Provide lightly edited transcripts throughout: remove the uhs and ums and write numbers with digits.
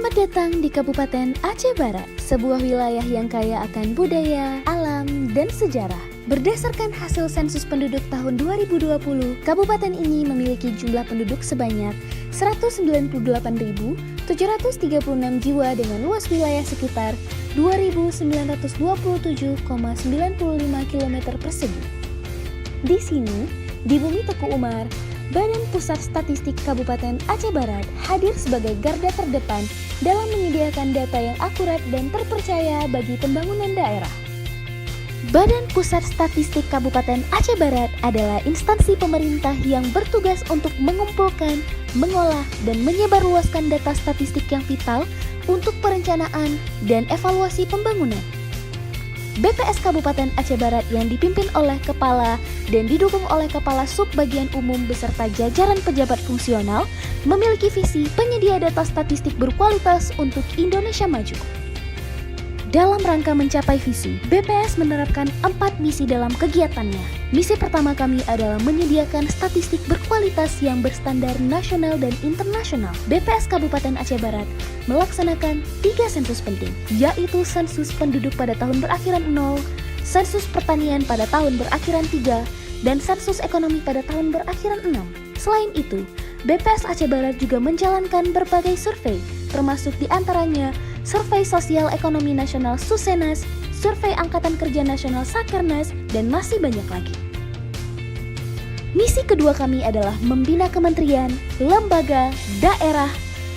Selamat datang di Kabupaten Aceh Barat, sebuah wilayah yang kaya akan budaya, alam, dan sejarah. Berdasarkan hasil sensus penduduk tahun 2020, kabupaten ini memiliki jumlah penduduk sebanyak 198.736 jiwa dengan luas wilayah sekitar 2.927,95 km persegi. Di sini, di Bumi Teku Umar, Badan Pusat Statistik Kabupaten Aceh Barat hadir sebagai garda terdepan dalam menyediakan data yang akurat dan terpercaya bagi pembangunan daerah. Badan Pusat Statistik Kabupaten Aceh Barat adalah instansi pemerintah yang bertugas untuk mengumpulkan, mengolah, dan menyebarluaskan data statistik yang vital untuk perencanaan dan evaluasi pembangunan. BPS Kabupaten Aceh Barat yang dipimpin oleh Kepala dan didukung oleh Kepala Subbagian Umum beserta jajaran pejabat fungsional memiliki visi penyedia data statistik berkualitas untuk Indonesia maju. Dalam rangka mencapai visi, BPS menerapkan 4 misi dalam kegiatannya. Misi pertama kami adalah menyediakan statistik berkualitas yang berstandar nasional dan internasional. BPS Kabupaten Aceh Barat melaksanakan 3 sensus penting, yaitu sensus penduduk pada tahun berakhiran 0, sensus pertanian pada tahun berakhiran 3, dan sensus ekonomi pada tahun berakhiran 6. Selain itu, BPS Aceh Barat juga menjalankan berbagai survei, termasuk diantaranya Survei Sosial Ekonomi Nasional Susenas, Survei Angkatan Kerja Nasional Sakernas, dan masih banyak lagi. Misi kedua kami adalah membina kementerian, lembaga, daerah,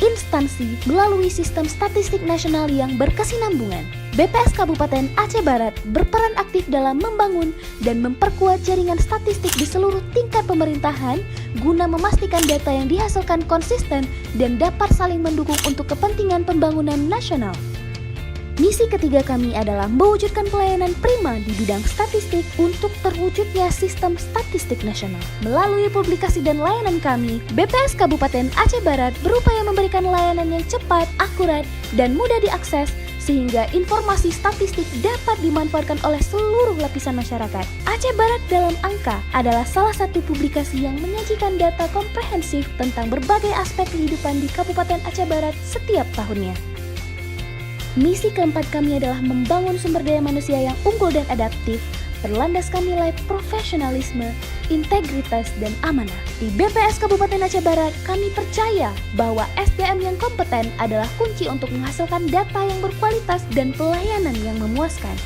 instansi melalui sistem statistik nasional yang berkesinambungan. BPS Kabupaten Aceh Barat berperan aktif dalam membangun dan memperkuat jaringan statistik di seluruh tingkat pemerintahan guna memastikan data yang dihasilkan konsisten dan dapat saling mendukung untuk kepentingan pembangunan nasional. Misi ketiga kami adalah mewujudkan pelayanan prima di bidang statistik untuk terwujudnya sistem statistik nasional. Melalui publikasi dan layanan kami, BPS Kabupaten Aceh Barat berupaya memberikan layanan yang cepat, akurat, dan mudah diakses sehingga informasi statistik dapat dimanfaatkan oleh seluruh lapisan masyarakat. Aceh Barat dalam Angka adalah salah satu publikasi yang menyajikan data komprehensif tentang berbagai aspek kehidupan di Kabupaten Aceh Barat setiap tahunnya. Misi keempat kami adalah membangun sumber daya manusia yang unggul dan adaptif, berlandaskan nilai profesionalisme, integritas, dan amanah. Di BPS Kabupaten Aceh Barat, kami percaya bahwa SDM yang kompeten adalah kunci untuk menghasilkan data yang berkualitas dan pelayanan yang memuaskan.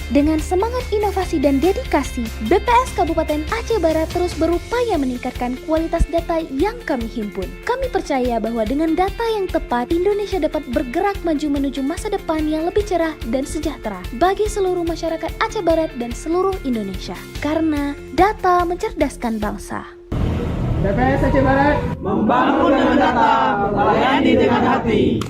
Dengan semangat inovasi dan dedikasi, BPS Kabupaten Aceh Barat terus berupaya meningkatkan kualitas data yang kami himpun. Kami percaya bahwa dengan data yang tepat, Indonesia dapat bergerak maju menuju masa depan yang lebih cerah dan sejahtera bagi seluruh masyarakat Aceh Barat dan seluruh Indonesia. Karena data mencerdaskan bangsa. BPS Aceh Barat membangun dengan data, melayani dengan hati.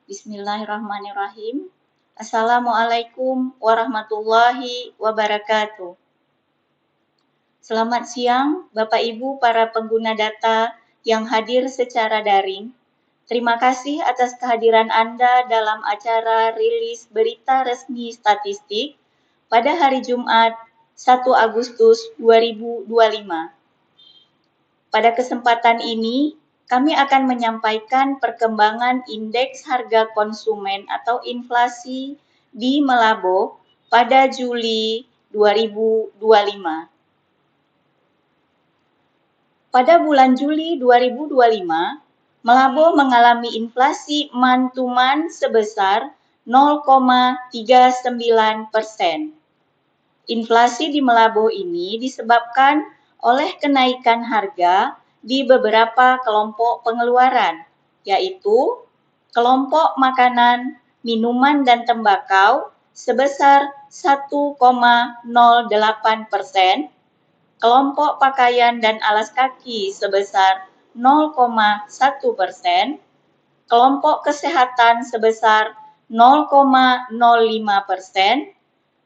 Bismillahirrahmanirrahim. Assalamualaikum warahmatullahi wabarakatuh. Selamat siang, Bapak Ibu para pengguna data yang hadir secara daring. Terima kasih atas kehadiran Anda dalam acara rilis berita resmi statistik pada hari Jumat 1 Agustus 2025. Pada kesempatan ini, kami akan menyampaikan perkembangan indeks harga konsumen atau inflasi di Malabo pada Juli 2025. Pada bulan Juli 2025, Malabo mengalami inflasi month-to-month sebesar 0,39%. Inflasi di Malabo ini disebabkan oleh kenaikan harga di beberapa kelompok pengeluaran, yaitu kelompok makanan, minuman dan tembakau, sebesar 1,08%, kelompok pakaian dan alas kaki sebesar 0,1%, kelompok kesehatan sebesar 0,05%,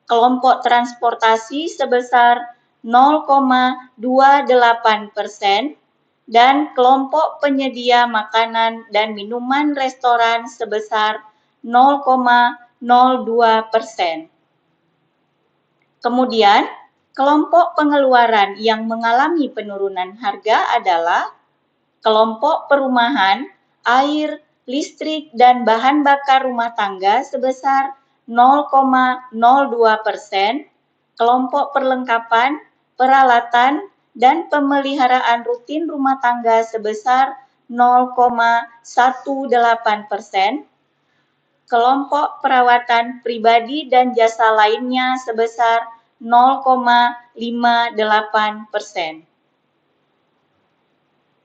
kelompok transportasi sebesar 0,28%, dan kelompok penyedia makanan dan minuman restoran sebesar 0,02%. Kemudian, kelompok pengeluaran yang mengalami penurunan harga adalah kelompok perumahan, air, listrik, dan bahan bakar rumah tangga sebesar 0,02%, kelompok perlengkapan, peralatan, dan pemeliharaan rutin rumah tangga sebesar 0,18%, kelompok perawatan pribadi dan jasa lainnya sebesar 0,58%.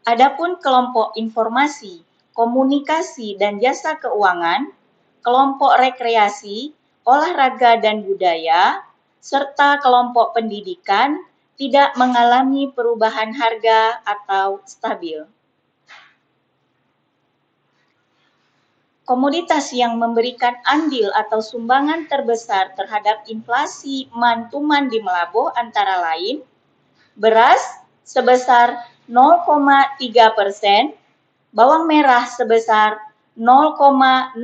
Adapun kelompok informasi, komunikasi, dan jasa keuangan, kelompok rekreasi, olahraga dan budaya, serta kelompok pendidikan tidak mengalami perubahan harga atau stabil. Komoditas yang memberikan andil atau sumbangan terbesar terhadap inflasi month-to-month di Melaboh antara lain beras sebesar 0,3%, bawang merah sebesar 0,09%,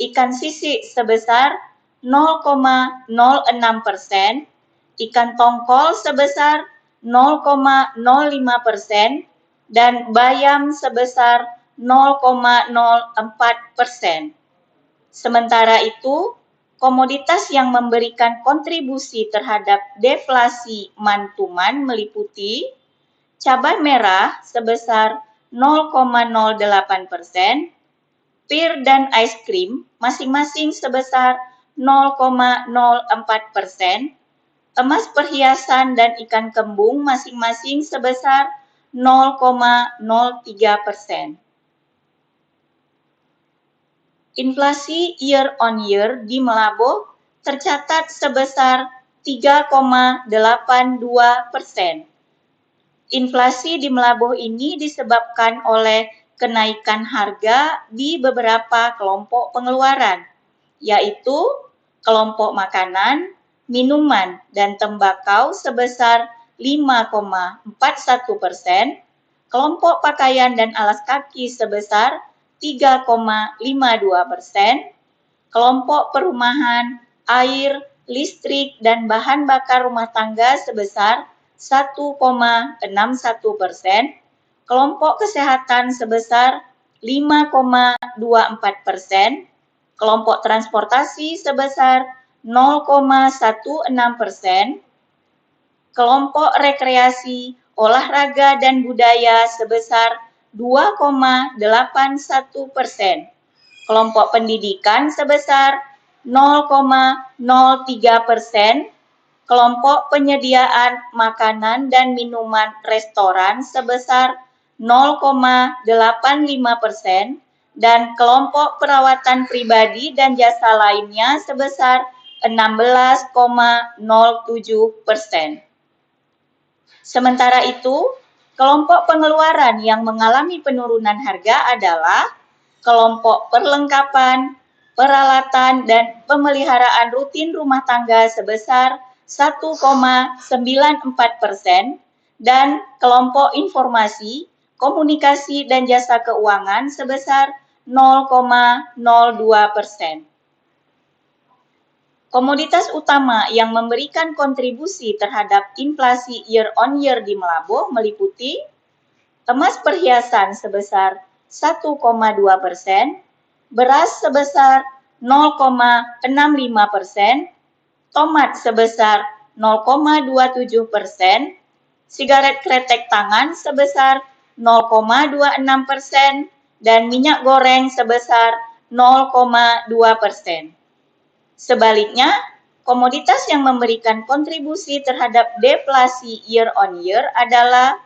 ikan sisik sebesar 0,06%, ikan tongkol sebesar 0,05%, dan bayam sebesar 0,04%. Sementara itu, komoditas yang memberikan kontribusi terhadap deflasi month-to-month meliputi cabai merah sebesar 0,08%, pir dan es krim masing-masing sebesar 0,04%, emas perhiasan dan ikan kembung masing-masing sebesar 0,03%. Inflasi year on year di Melaboh tercatat sebesar 3,82%. Inflasi di Melaboh ini disebabkan oleh kenaikan harga di beberapa kelompok pengeluaran, yaitu kelompok makanan, minuman, dan tembakau sebesar 5,41%, kelompok pakaian dan alas kaki sebesar 3,52%, kelompok perumahan, air, listrik, dan bahan bakar rumah tangga sebesar 1,61%, kelompok kesehatan sebesar 5,24%, kelompok transportasi sebesar 0,16%, kelompok rekreasi, olahraga, dan budaya sebesar 2,81%, kelompok pendidikan sebesar 0,03%, kelompok penyediaan makanan dan minuman restoran sebesar 0,85%, dan kelompok perawatan pribadi dan jasa lainnya sebesar 16,07%. Sementara itu, kelompok pengeluaran yang mengalami penurunan harga adalah kelompok perlengkapan, peralatan, dan pemeliharaan rutin rumah tangga sebesar 1,94%, dan kelompok informasi, komunikasi, dan jasa keuangan sebesar 0,02%. Komoditas utama yang memberikan kontribusi terhadap inflasi year on year di Melaboh meliputi emas perhiasan sebesar 1,2%, beras sebesar 0,65%, tomat sebesar 0,27%, sigaret kretek tangan sebesar 0,26%, dan minyak goreng sebesar 0,2%. Sebaliknya, komoditas yang memberikan kontribusi terhadap deflasi year on year adalah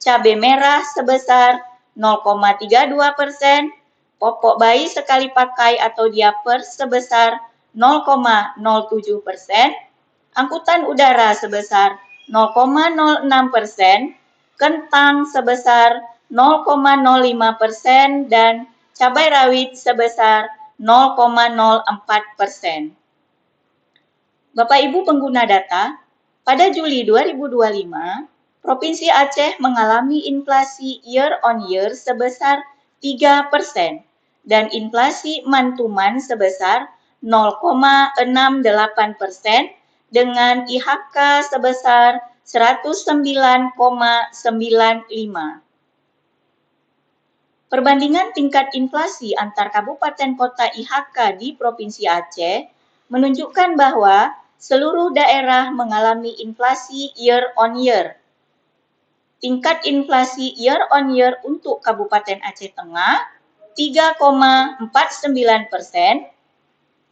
cabai merah sebesar 0,32%, popok bayi sekali pakai atau diapers sebesar 0,07%, angkutan udara sebesar 0,06%, kentang sebesar 0,05%, dan cabai rawit sebesar 0,04%. Bapak Ibu pengguna data, pada Juli 2025, Provinsi Aceh mengalami inflasi year on year sebesar 3% dan inflasi month-to-month sebesar 0,68% dengan IHK sebesar 109,95. Perbandingan tingkat inflasi antar kabupaten kota IHK di Provinsi Aceh menunjukkan bahwa seluruh daerah mengalami inflasi year on year. Tingkat inflasi year on year untuk Kabupaten Aceh Tengah 3,49%,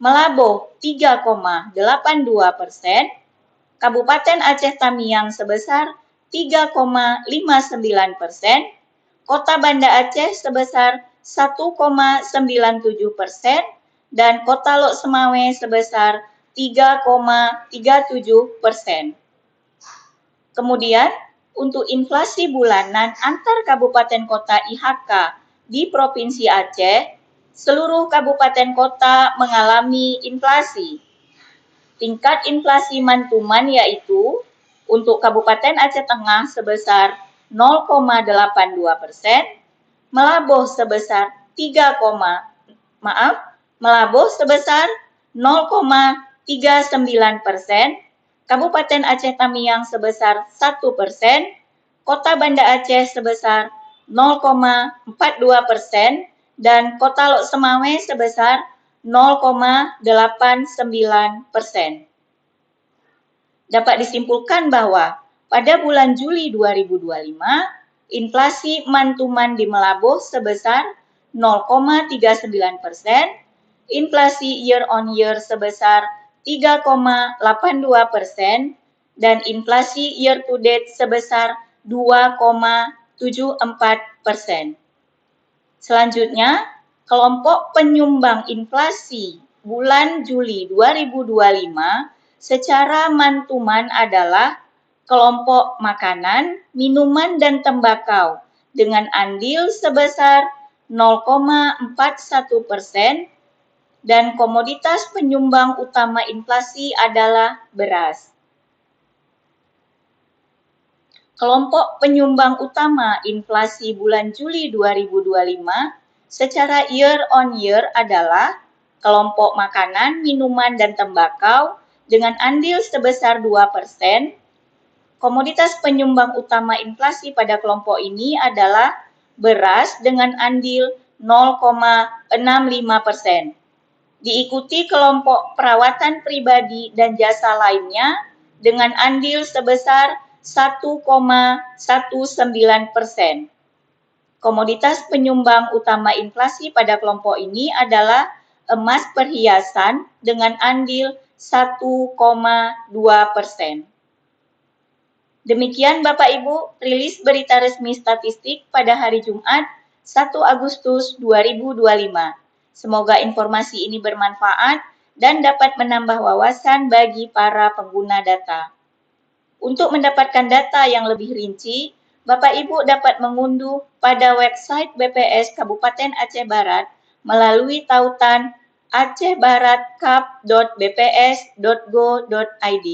Melaboh 3,82%, Kabupaten Aceh Tamiang sebesar 3,59%, Kota Banda Aceh sebesar 1,97%, dan Kota Lok Semawe sebesar 3,37%. Kemudian, untuk inflasi bulanan antar kabupaten kota IHK di Provinsi Aceh, seluruh kabupaten kota mengalami inflasi. Tingkat inflasi month-to-month yaitu untuk Kabupaten Aceh Tengah sebesar 0,82%, Melaboh sebesar 0,39%, Kabupaten Aceh Tamiang sebesar 1%, Kota Banda Aceh sebesar 0,42%, dan Kota Lok Semawe sebesar 0,89%. Dapat disimpulkan bahwa pada bulan Juli 2025, inflasi month-to-month di Melaboh sebesar 0,39%, inflasi year on year sebesar 3,82%, dan inflasi year to date sebesar 2,74%. Selanjutnya, kelompok penyumbang inflasi bulan Juli 2025 secara month-to-month adalah kelompok makanan, minuman, dan tembakau dengan andil sebesar 0,41%, dan komoditas penyumbang utama inflasi adalah beras. Kelompok penyumbang utama inflasi bulan Juli 2025 secara year on year adalah kelompok makanan, minuman, dan tembakau dengan andil sebesar 2%. Komoditas penyumbang utama inflasi pada kelompok ini adalah beras dengan andil 0,65%. Diikuti kelompok perawatan pribadi dan jasa lainnya dengan andil sebesar 1,19%. Komoditas penyumbang utama inflasi pada kelompok ini adalah emas perhiasan dengan andil 1,2%. Demikian Bapak Ibu, rilis berita resmi statistik pada hari Jumat 1 Agustus 2025. Semoga informasi ini bermanfaat dan dapat menambah wawasan bagi para pengguna data. Untuk mendapatkan data yang lebih rinci, Bapak Ibu dapat mengunduh pada website BPS Kabupaten Aceh Barat melalui tautan acehbaratkap.bps.go.id.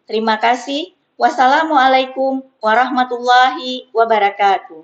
Terima kasih. Wassalamualaikum warahmatullahi wabarakatuh.